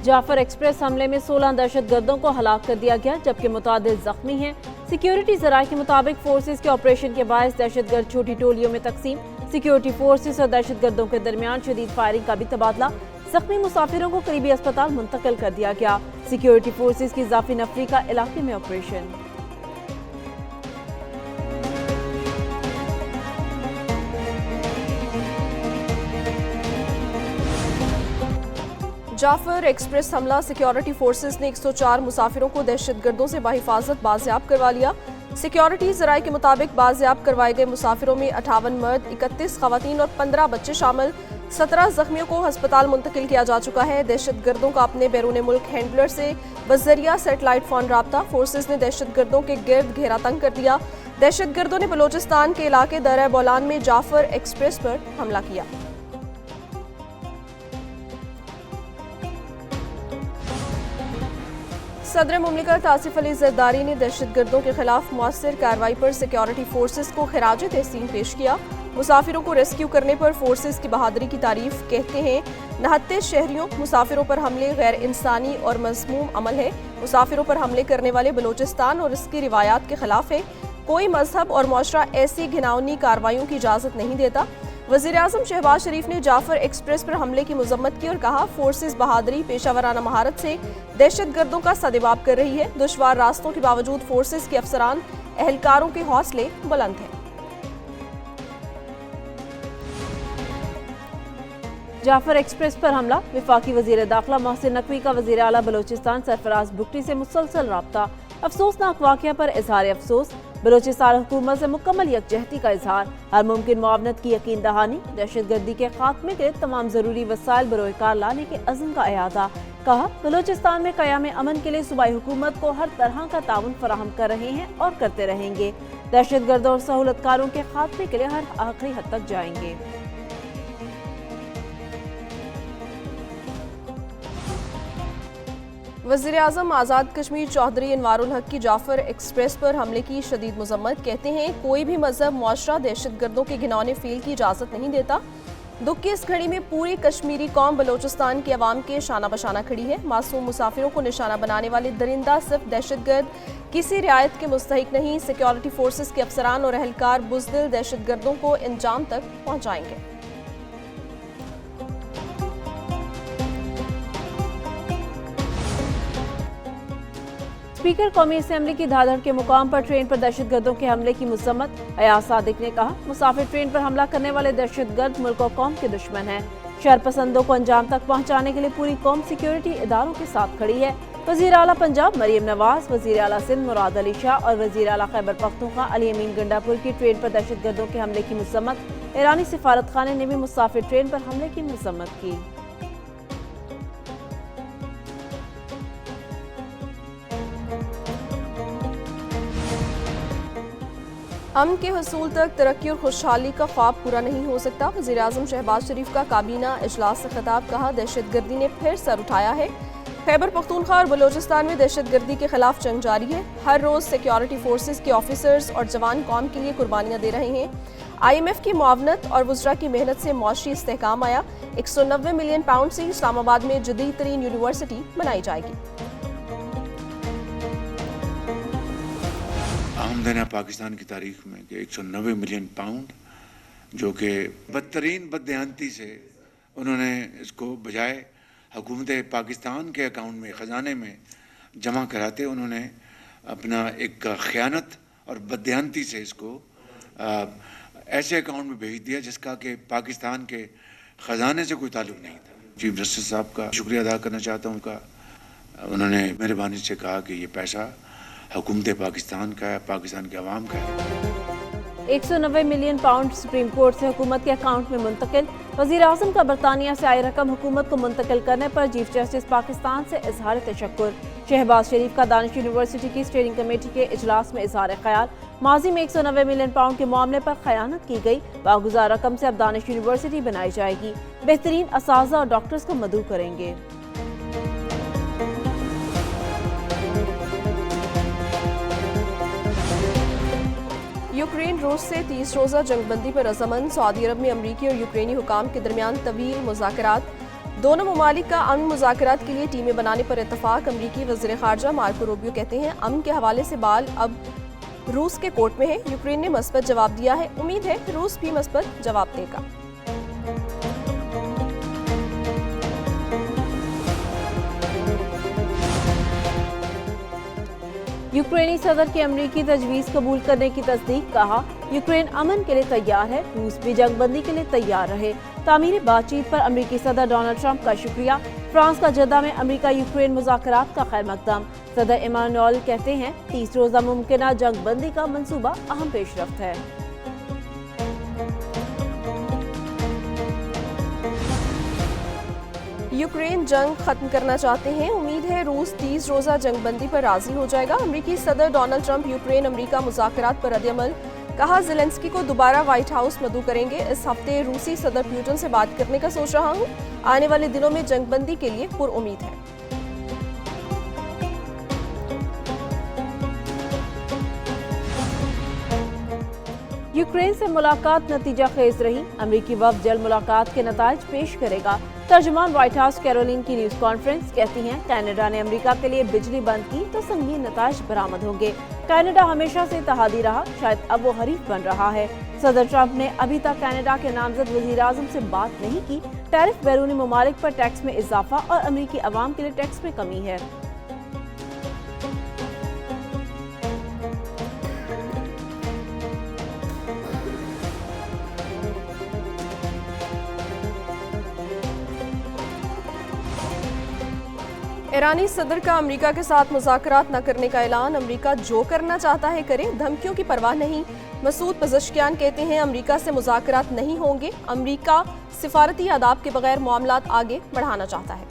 Jafar express हमले में 16 दहशतगर्दों को हलाक कर दिया गया, जबकि मुतादिद जख्मी हैं। सिक्योरिटी जराये के मुताबिक फोर्सेज के ऑपरेशन के बायस दहशतगर्द छोटी टोलियों में तकसीम। सिक्योरिटी फोर्सेज और दहशतगर्दों के दरमियान शदीद फायरिंग का भी तबादला। जख्मी मुसाफिरों को करीबी अस्पताल मुंतकिल कर दिया गया। सिक्योरिटी फोर्सेज की इजाफी नफरी का इलाके में ऑपरेशन। जाफर एक्सप्रेस हमला, सिक्योरिटी फोर्सेस ने 104 मुसाफिरों को दहशतगर्दों से बाहिफाजत बाजियाब करवा लिया। सिक्योरिटी जराये के मुताबिक बाजियाब करवाए गए मुसाफिरों में 58 मर्द, 31 खवातीन और 15 बच्चे शामिल। 17 जख्मियों को अस्पताल मुंतकिल किया जा चुका है। दहशतगर्दों का अपने बैरून मुल्क हैंडलर से बजरिया सेटेलाइट फोन राब्ता। फोर्सेस ने दहशतगर्दों के गिर्द घेरा तंग कर दिया। दहशतगर्दों ने बलोचिस्तान के इलाके दर्रा बोलान में जाफर एक्सप्रेस पर हमला किया। सदर मुमलिकत आसिफ अली जरदारी ने दहशतगर्दों के खिलाफ मौसर कार्रवाई पर सिक्योरिटी फोर्सेस को खिराज तहसीन पेश किया। मुसाफिरों को रेस्क्यू करने पर फोर्सेस की बहादुरी की तारीफ कहते हैं। 69 शहरियों मुसाफिरों पर हमले गैर इंसानी और मज़मूम अमल है। मुसाफिरों पर हमले करने वाले बलोचिस्तान और इसकी रिवायात के खिलाफ है। कोई मजहब और मुआशरा ऐसी घिनौनी कार्रवाइयों की इजाज़त नहीं देता। वज़ीर-ए-आज़म शहबाज शरीफ ने जाफर एक्सप्रेस पर हमले की मजम्मत की और कहा, फोर्सेस बहादुरी पेशावराना महारत से दहशतगर्दों का सदेबाब कर रही है। दुश्वार रास्तों के बावजूद फोर्सेस के अफसरान एहलकारों के हौसले बुलंद हैं। जाफर एक्सप्रेस पर हमला, विफाकी वजीर दाखिला मोहसिन नकवी का वजीर आला बलोचिस्तान सरफराज बुगटी से मुसलसल राब्ता। अफसोसनाक वाक़या पर इजहार अफसोस। बलोचिस्तान हुकूमत से मुकम्मल यकजहती का इजहार। हर मुमकिन मुआवनत की यकीन दहानी। दहशतगर्दी के खात्मे के तमाम जरूरी वसाइल बरोकार लाने के अज़्म का अयादा। कहा, बलोचिस्तान में क़याम अमन के लिए सूबाई हुकूमत को हर तरह का ताउन फराहम कर रहे हैं और करते रहेंगे। दहशतगर्दों और सहूलतकारों के खात्मे के लिए हर आखिरी हद तक जाएंगे। वज़ीर-ए-आज़म आज़ाद कश्मीर चौधरी अनवारुल हक की जाफर एक्सप्रेस पर हमले की शदीद मजम्मत। कहते हैं, कोई भी मजहब मुआशरा दहशतगर्दों के घिनौने फील की इजाज़त नहीं देता। दुख की इस घड़ी में पूरी कश्मीरी कौम बलोचिस्तान के अवाम के शाना बशाना खड़ी है। मासूम मुसाफिरों को निशाना बनाने वाले दरिंदा सिर्फ दहशतगर्द किसी रियायत के मुस्तहिक नहीं। सिक्योरिटी फोर्सेस के अफसरान और एहलकार बुज़दिल दहशतगर्दों को अंजाम तक पहुँचाएंगे। स्पीकर कौमी असेंबली की धाधड़ के मुकाम पर ट्रेन पर दहशतगर्दों के हमले की मजम्मत। अयाज सादिक ने कहा, मुसाफिर ट्रेन पर हमला करने वाले दहशतगर्द मुल्क और कौम के दुश्मन हैं। शरपसंदों को अंजाम तक पहुंचाने के लिए पूरी कौम सिक्योरिटी इदारों के साथ खड़ी है। वजीर आला पंजाब मरियम नवाज, वजीर आला सिंध मुराद अली शाह और वजीर आला खैबर पख्तूनख्वा अली अमीन गंडापुर की ट्रेन पर दहशतगर्दों के हमले की मजम्मत। ईरानी सिफारत खाने ने भी मुसाफिर ट्रेन पर हमले की मजम्मत की। अमन के हसूल तक तरक्की और खुशहाली का ख्वाब पूरा नहीं हो सकता। वज़ीर-ए-आज़म शहबाज शरीफ का काबीना इजलास से खिताब। कहा, दहशतगर्दी ने फिर सर उठाया है। खैबर पख्तूनख्वा और बलोचिस्तान में दहशतगर्दी के खिलाफ जंग जारी है। हर रोज सिक्योरिटी फोर्सेस के ऑफिसर्स और जवान कौम के लिए कुर्बानियां दे रहे हैं। IMF की मुआवनत और वुज़रा की मेहनत से मौशी इस्तेहकाम आया। 190 मिलियन पाउंड से इस्लामाबाद में जदीद तरीन यूनिवर्सिटी बनाई जाएगी। आमदन पाकिस्तान की तारीख में कि 190 मिलियन पाउंड, जो कि बदतरीन बददेहांती से उन्होंने इसको बजाय हुकूमत पाकिस्तान के अकाउंट में ख़जाने में जमा कराते उन्होंने अपना एक ख़यानत और बददेहांती से इसको ऐसे अकाउंट में भेज दिया जिसका कि पाकिस्तान के ख़जाने से कोई ताल्लुक़ नहीं था। चीफ जस्टिस साहब का शुक्रिया अदा करना चाहता हूँ का उन्होंने मेहरबानी से कहा कि ये पैसा हुकूमत पाकिस्तान का है, पाकिस्तान के अवाम का है। 190 मिलियन पाउंड सुप्रीम कोर्ट से हुकूमत के अकाउंट में मुंतकिल। वज़ीर-ए-आज़म का बरतानिया से आई रकम हुकूमत को मुंतकिल करने पर चीफ जस्टिस पाकिस्तान से इजहार तशक्कुर। शहबाज शरीफ का दानिश यूनिवर्सिटी की स्टीयरिंग कमेटी के इजलास में इजहार ख्याल। माजी में 190 मिलियन पाउंड के मामले पर खयानत की गई। वागुजार रकम से अब दानिश यूनिवर्सिटी बनाई जाएगी। बेहतरीन असातिज़ा और डॉक्टर्स को मदऊ करेंगे। यूक्रेन रूस से 30 रोज़ा जंगबंदी पर रज़ामंद। सऊदी अरब में अमरीकी और यूक्रेनी हुकाम के दरमियान तवील मुज़ाकरात। दोनों ममालिक का अमन मुज़ाकरात के लिए टीमें बनाने पर इत्तफाक। अमरीकी वज़ीर ख़ारजा मार्को रूबियो कहते हैं अमन के हवाले से बाल अब रूस के कोर्ट में है। यूक्रेन ने मस्बत जवाब दिया है, उम्मीद है रूस भी मस्बत जवाब देगा। यूक्रेनी सदर की अमरीकी तजवीज़ कबूल करने की तस्दीक। कहा यूक्रेन अमन के लिए तैयार है, रूस भी जंगबंदी के लिए तैयार रहे। तामीरी बातचीत पर अमरीकी सदर डोनाल्ड ट्रंप का शुक्रिया। फ्रांस का जद्दा में अमरीका यूक्रेन मुज़ाकरात का खैर मकदम। सदर इमानुएल कहते हैं 30 रोज़ा मुमकिना जंगबंदी का मंसूबा अहम पेशरफ्त है। यूक्रेन जंग खत्म करना चाहते हैं, उम्मीद है रूस 30 रोज़ा जंगबंदी पर राजी हो जाएगा। अमरीकी सदर डोनाल्ड ट्रंप यूक्रेन अमरीका मुज़ाकरात पर रद्द-ए-अमल। कहा ज़ेलेंस्की को दोबारा व्हाइट हाउस मदऊ करेंगे। इस हफ्ते रूसी सदर पुतिन से बात करने का सोच रहा हूँ। आने वाले दिनों में जंगबंदी के लिए पुरउम्मीद है। यूक्रेन से मुलाकात नतीजा खेज रही। अमरीकी वफ़द जल्द मुलाकात के नताइज पेश करेगा। तर्जुमान व्हाइट हाउस कैरोलिन की न्यूज़ कॉन्फ्रेंस कहती हैं कनाडा ने अमेरिका के लिए बिजली बंद की तो संगीन नताइज बरामद होंगे। कनाडा हमेशा से इत्तेहादी रहा, शायद अब वो हरीफ बन रहा है। सदर ट्रंप ने अभी तक कनाडा के नामजद वज़ीर आज़म से बात नहीं की। टैरिफ बैरूनी ममालिक पर टैक्स में इजाफा और अमरीकी अवाम के लिए टैक्स में कमी है। ईरानी सदर का अमेरिका के साथ मुज़ाकरात न करने का ऐलान। अमेरिका जो करना चाहता है करे, धमकियों की परवाह नहीं। मसूद पज़श्कियान कहते हैं अमेरिका से मुज़ाकरात नहीं होंगे। अमेरिका सिफारती आदाब के बगैर मामलात आगे बढ़ाना चाहता है।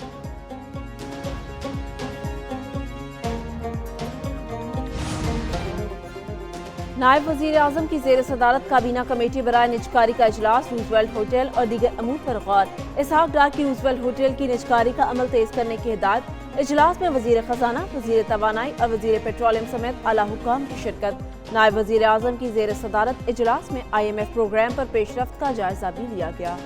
नायब वज़ीर आज़म की ज़ेर सदारत काबीना कमेटी बराए निजकारी का इजलास। रूजवेल्ट होटल और दीगर अमूर पर गौर। इसहाक डार की रूजवेल्ट होटल की निजकारी का अमल तेज करने की हिदायत। इजलास में वज़ीर खजाना, वज़ीर तवानाई और वज़ीर पेट्रोलियम समेत आला हुकाम की शिरकत। नायब वज़ीर आज़म की ज़ेर सदारत इजलास में IMF प्रोग्राम पर पेशरफ्त का जायजा भी लिया गया।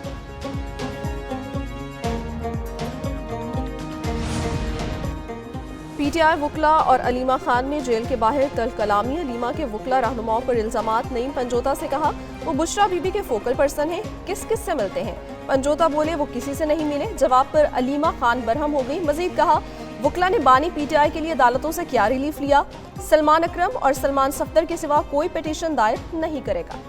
PTI वुकला और अलीमा खान में जेल के बाहर तल कलामी। अलीमा के वुकला रहनुमाओं पर इल्जामात। नईम पंजोता से कहा वो बुशरा बीबी के फोकल पर्सन हैं, किस किस से मिलते हैं। पंजोता बोले वो किसी से नहीं मिले। जवाब पर अलीमा खान बरहम हो गई। मजीद कहा वुकला ने बानी PTI के लिए अदालतों से क्या रिलीफ लिया। सलमान अकरम और सलमान सफ्दर के सिवा कोई पिटीशन दायर नहीं करेगा।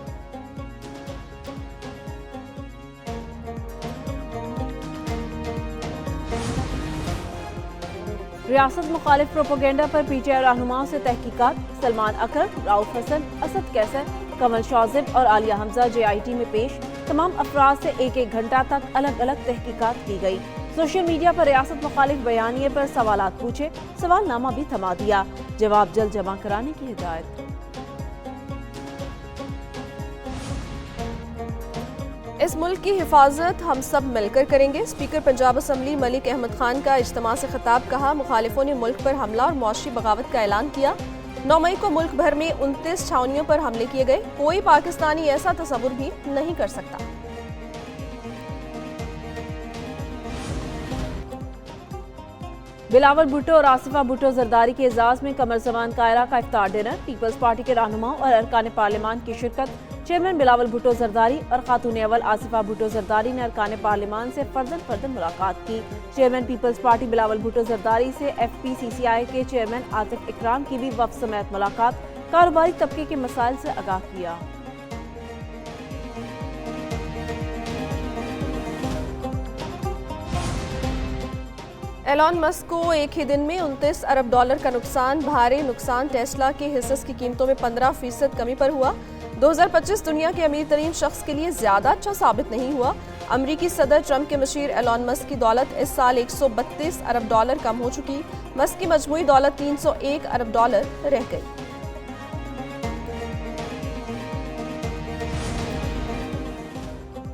रियासत मुखालिफ प्रोपोगेंडा पर PTI रहनुमाओं से तहकीकात। सलमान अकरम, राउफ हसन, असद कैसर, कमल शाजिब और आलिया हमजा JIT में पेश। तमाम अफराद से एक एक घंटा तक अलग अलग तहकीकात की गई। सोशल मीडिया पर रियासत मुखालिफ बयानिए पर सवालात पूछे, सवालनामा भी थमा दिया। जवाब जल्द जमा कराने की हिदायत। इस मुल्क की हिफाजत हम सब मिलकर करेंगे। स्पीकर पंजाब असम्बली मलिक अहमद खान का इज्तिमा से खिताब। कहा मुखालिफों ने मुल्क पर हमला और मौशी बगावत का ऐलान किया। 9 मई को मुल्क भर में 29 छावनियों पर हमले किए गए। कोई पाकिस्तानी ऐसा तस्वुर भी नहीं कर सकता। बिलावल भुट्टो और आसिफा भुट्टो जरदारी के एजाज में कमर जमान कायरा का इफ्तार डिनर। पीपल्स पार्टी के रहनुमाओं और अरकान पार्लियामान की शिरकत। चेयरमैन बिलावल भुट्टो जरदारी और खातून अव्वल आसिफा भुट्टो जरदारी ने अरकान पार्लियामान से फर्दन मुलाकात की। चेयरमैन पीपल्स पार्टी बिलावल भुट्टो जरदारी से FPCCI के चेयरमैन आतिफ इकराम की भी वफ्द समेत मुलाकात। कारोबारी तबके के मसाइल से आगाह किया। एलॉन मस्क को एक ही दिन में 29 अरब डॉलर का नुकसान। भारी नुकसान टेस्ला के हिस्से की कीमतों में 15% कमी पर हुआ। 2025 दुनिया के अमीर तरीन शख्स के लिए ज्यादा अच्छा साबित नहीं हुआ। अमरीकी सदर ट्रंप के मशीर एलॉन मस्क की दौलत इस साल 132 अरब डॉलर कम हो चुकी। मस्क की मजमूई दौलत 301 अरब डॉलर रह गई।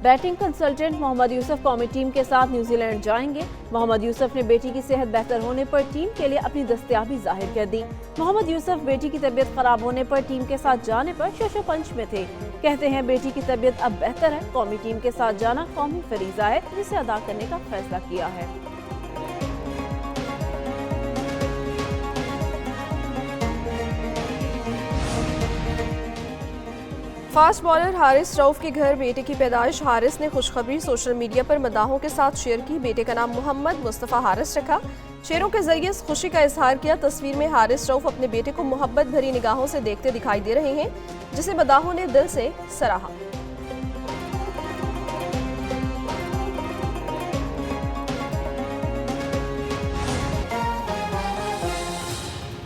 बैटिंग कंसल्टेंट मोहम्मद यूसुफ कौमी टीम के साथ न्यूजीलैंड जाएंगे। मोहम्मद यूसुफ ने बेटी की सेहत बेहतर होने पर टीम के लिए अपनी दस्तयाबी जाहिर कर दी। मोहम्मद यूसुफ बेटी की तबीयत खराब होने पर टीम के साथ जाने पर शशोपंच में थे। कहते हैं बेटी की तबीयत अब बेहतर है। कौमी टीम के साथ जाना कौमी फरीजा है, जिसे अदा करने का फैसला किया है। फास्ट बॉलर हारिस रऊफ के घर बेटे की पैदाइश। हारिस ने खुशखबरी सोशल मीडिया पर मदाहों के साथ शेयर की। बेटे का नाम मोहम्मद मुस्तफ़ा हारिस रखा। शेरों के जरिए इस खुशी का इजहार किया। तस्वीर में हारिस रऊफ अपने बेटे को मोहब्बत भरी निगाहों से देखते दिखाई दे रहे हैं, जिसे मदाहों ने दिल से सराहा।